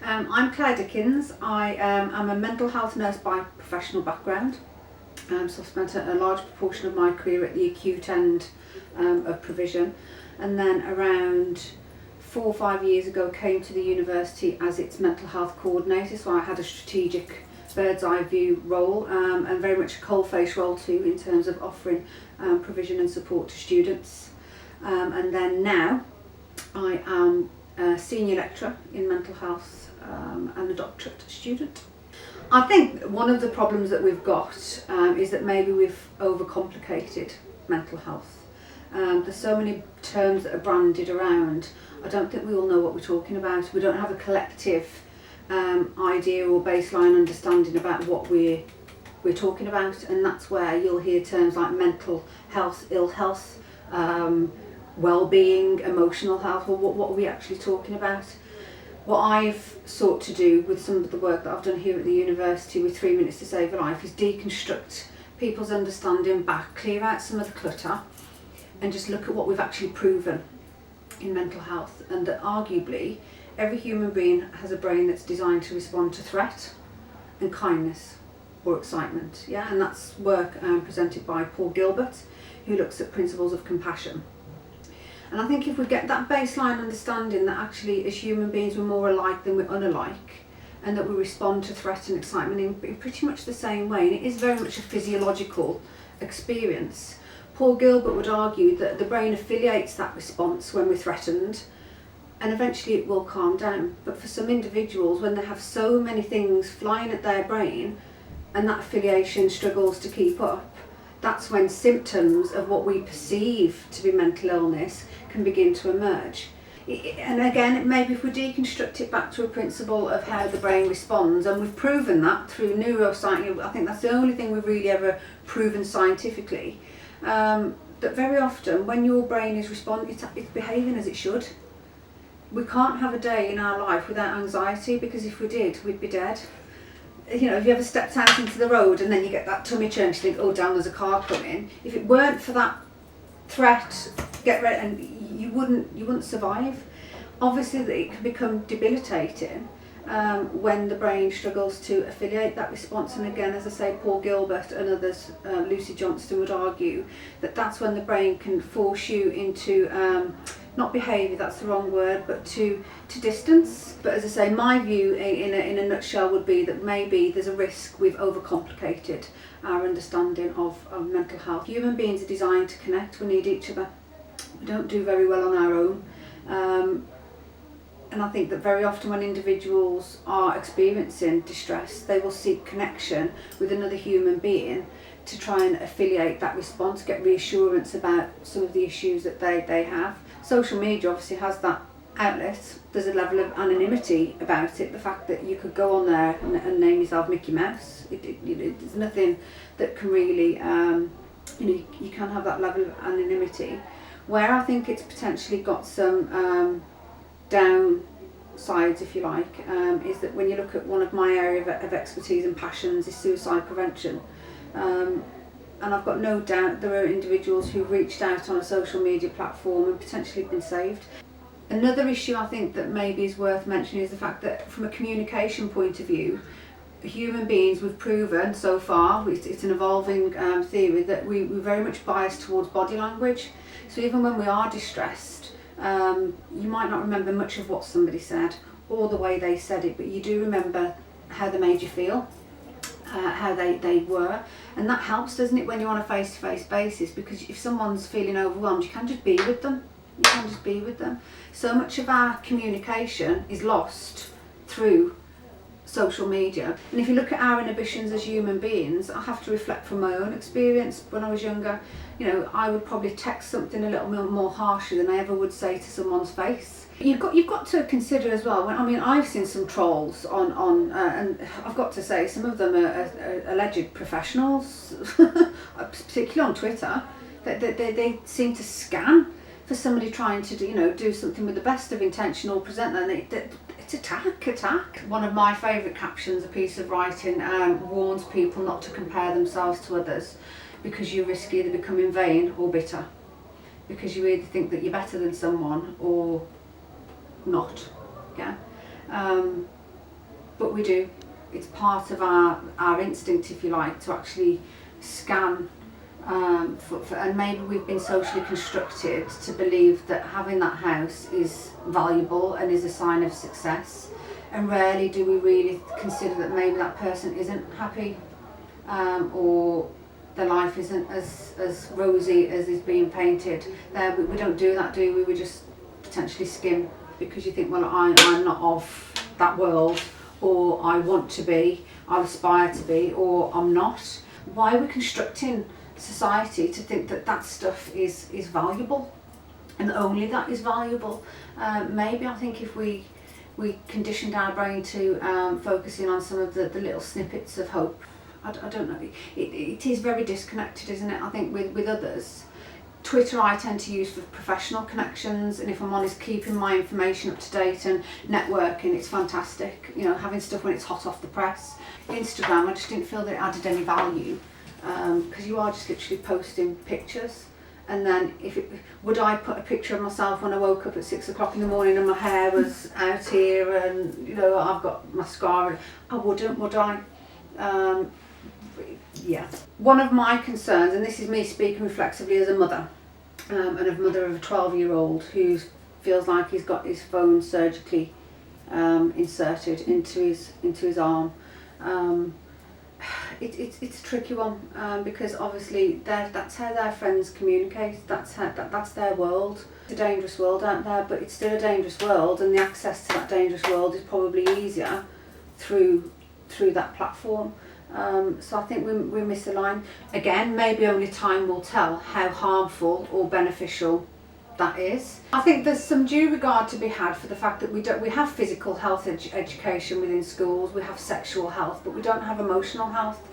I'm Clare Dickens. I am a mental health nurse by professional background. So I've spent a large proportion of my career at the acute end of provision, and then around 4 or 5 years ago came to the university as its mental health coordinator. So I had a strategic bird's eye view role and very much a coalface role too in terms of offering provision and support to students. And then now I am a senior lecturer in mental health and a doctorate student. I think one of the problems that we've got is that maybe we've overcomplicated mental health. There's so many terms that are branded around. I don't think we all know what we're talking about. We don't have a collective idea or baseline understanding about what we're talking about, and that's where you'll hear terms like mental health, ill health, well-being, emotional health. Well, what are we actually talking about? What I've sought to do with some of the work that I've done here at the university with 3 Minutes to Save a Life is deconstruct people's understanding back, clear out some of the clutter, and just look at what we've actually proven in mental health, and that arguably every human being has a brain that's designed to respond to threat and kindness or excitement. Yeah, and that's work presented by Paul Gilbert, who looks at principles of compassion. And I think if we get that baseline understanding that actually as human beings we're more alike than we're unalike, and that we respond to threat and excitement in pretty much the same way, and it is very much a physiological experience. Paul Gilbert would argue that the brain affiliates that response when we're threatened, and eventually it will calm down. But for some individuals, when they have so many things flying at their brain and that affiliation struggles to keep up, that's when symptoms of what we perceive to be mental illness can begin to emerge. And again, maybe if we deconstruct it back to a principle of how the brain responds, and we've proven that through neuroscience, I think that's the only thing we've really ever proven scientifically, that very often when your brain is responding, it's behaving as it should. We can't have a day in our life without anxiety, because if we did, we'd be dead. You know, have you ever stepped out into the road and then you get that tummy churn, you think, oh damn, there's a car coming. If it weren't for that threat, get ready, and you wouldn't survive. Obviously it can become debilitating when the brain struggles to affiliate that response, and again, as I say, Paul Gilbert and others, Lucy Johnston would argue that that's when the brain can force you into not behaviour, that's the wrong word, but to distance. But as I say, my view in a nutshell would be that maybe there's a risk we've overcomplicated our understanding of mental health. Human beings are designed to connect, we need each other. We don't do very well on our own. And I think that very often when individuals are experiencing distress, they will seek connection with another human being to try and affiliate that response, get reassurance about some of the issues that they have. Social media obviously has that outlet. There's a level of anonymity about it, the fact that you could go on there and name yourself Mickey Mouse. There's nothing that can really, you can have that level of anonymity. Where I think it's potentially got some downsides, if you like, is that when you look at one of my area of expertise and passions is suicide prevention. And I've got no doubt there are individuals who've reached out on a social media platform and potentially been saved. Another issue I think that maybe is worth mentioning is the fact that from a communication point of view, human beings, we've proven so far, it's an evolving theory, that we're very much biased towards body language. So even when we are distressed, you might not remember much of what somebody said or the way they said it, but you do remember how they made you feel, how they were, and that helps, doesn't it, when you're on a face-to-face basis, because if someone's feeling overwhelmed, you can just be with them. So much of our communication is lost through social media. And if you look at our inhibitions as human beings, I have to reflect from my own experience. When I was younger, I would probably text something a little more harshly than I ever would say to someone's face. You've got to consider as well, I've seen some trolls on and I've got to say some of them are alleged professionals, particularly on Twitter. They seem to scan for somebody trying to do something with the best of intention or present them. It's attack. One of my favourite captions, a piece of writing, warns people not to compare themselves to others, because you risk either becoming vain or bitter, because you either think that you're better than someone or not. Yeah. but we do. It's part of our instinct, if you like, to actually scan and maybe we've been socially constructed to believe that having that house is valuable and is a sign of success, and rarely do we really consider that maybe that person isn't happy, or their life isn't as rosy as is being painted. We don't do that, do we? We just potentially skim because you think, well, I'm not of that world, or I want to be, I aspire to be, or I'm not. Why are we constructing society to think that that stuff is valuable and only that is valuable? Maybe I think if we conditioned our brain to focusing on some of the little snippets of hope, I don't know, it is very disconnected, isn't it? I think with others, Twitter I tend to use for professional connections, and if I'm honest, keeping my information up to date and networking, it's fantastic, you know, having stuff when it's hot off the press. Instagram, I just didn't feel that it added any value, because you are just literally posting pictures. And then would I put a picture of myself when I woke up at 6 o'clock in the morning and my hair was out here and, you know, I've got mascara? I wouldn't, would I? Yeah. One of my concerns, and this is me speaking reflexively as a mother, and a mother of a 12-year-old who feels like he's got his phone surgically inserted into his arm. It's a tricky one, because obviously that's how their friends communicate. That's their world. It's a dangerous world out there, but it's still a dangerous world, and the access to that dangerous world is probably easier through that platform. So I think we misalign. Again, maybe only time will tell how harmful or beneficial that is. I think there's some due regard to be had for the fact that we have physical health education within schools, we have sexual health, but we don't have emotional health.